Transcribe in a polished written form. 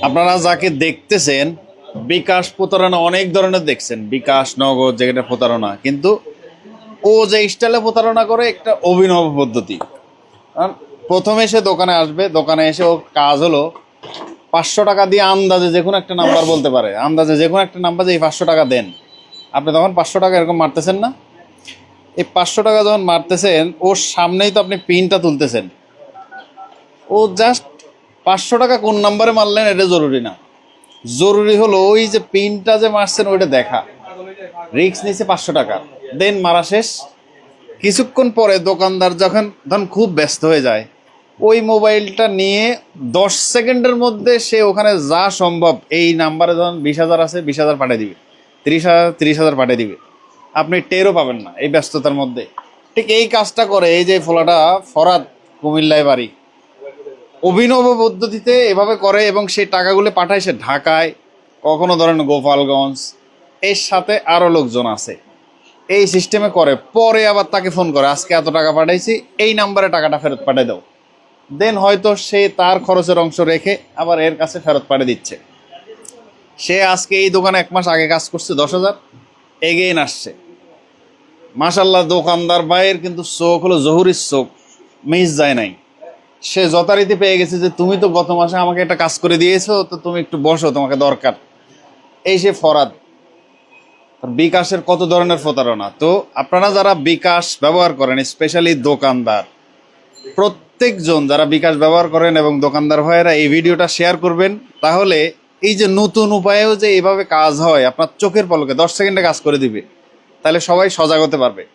আপনারা যাকে দেখতেছেন বিকাশ প্রতারণা অনেক ধরনের দেখছেন, বিকাশ নগদ যেটা প্রতারণা, কিন্তু ও যে স্টাইলে প্রতারণা করে একটা অভিনব পদ্ধতি। কারণ প্রথমে সে দোকানে আসবে, দোকানে এসে ওর কাজ হলো 500 টাকা দিয়ে আন্দাজে যে কোনো একটা নাম্বার বলতে পারে, আন্দাজে যে কোনো একটা নাম্বার যে এই 500 টাকা দেন। আপনি তখন 500 টাকা এরকম মারতেছেন না? এই 500 টাকা যখন মারতেছেন ওর সামনেই তো আপনি পিনটা তুলতেছেন। ও জাস্ট 500 টাকা কোন নাম্বারে মারলেন এটা জরুরি না, জরুরি হলো ওই যে পিনটা যে মারছেন ওইটা দেখা। রিক্স নিচ্ছে 500 টাকা, দেন মারা শেষ। কিছুক্ষণ পরে দোকানদার যখন ধরুন খুব ব্যস্ত হয়ে যায়, ওই মোবাইলটা নিয়ে 10 সেকেন্ডের মধ্যে সে ওখানে যা সম্ভব এই নাম্বারে যখন 20,000 আছে 20,000 পাঠিয়ে দিবে, 30,000 30,000 পাঠিয়ে দিবে, আপনি টেরও পাবেন না এই ব্যস্ততার মধ্যে। ঠিক এই কাজটা করে এই যে ফোলাটা ফরাদ, কুমিল্লায় বাড়ি, অভিনব পদ্ধতিতে এভাবে করে এবং সেই টাকাগুলো পাঠায় সে ঢাকায়, কখনো ধরেন গোপালগঞ্জ, এর সাথে আরও লোকজন আছে। এই সিস্টেমে করে, পরে আবার তাকে ফোন করে আজকে এত টাকা পাঠাইছি, এই নাম্বারে টাকাটা ফেরত পাঠিয়ে দাও। দেন হয়তো সে তার খরচের অংশ রেখে আবার এর কাছে ফেরত পাঠিয়ে দিচ্ছে। সে আজকে এই দোকানে 1 মাস আগে কাজ করছে 10,000, এগেইন আসছে। মাশাল্লাহ দোকানদার ভাইয়ের কিন্তু চোখ হলো জহুরির চোখ, মিস যায় নাই। সে যথারীতি পেয়ে গেছে যে তুমি তো গত মাসে আমাকে একটা কাজ করে দিয়েছো, তো তুমি একটু বসো, তোমাকে দরকার। এই সে ফরাদ। বিকাশের কত ধরনের প্রতারণা। তো আপনারা যারা বিকাশ ব্যবহার করেন, স্পেশালি দোকানদার, প্রত্যেকজন যারা বিকাশ ব্যবহার করেন এবং দোকানদার ভাইয়েরা এই ভিডিওটা শেয়ার করবেন। তাহলে এই যে নতুন উপায়েও যে এইভাবে কাজ হয়, আপনার চোখের পলকে 10 সেকেন্ডে কাজ করে দিবে, তাহলে সবাই সজাগ হতে পারবে।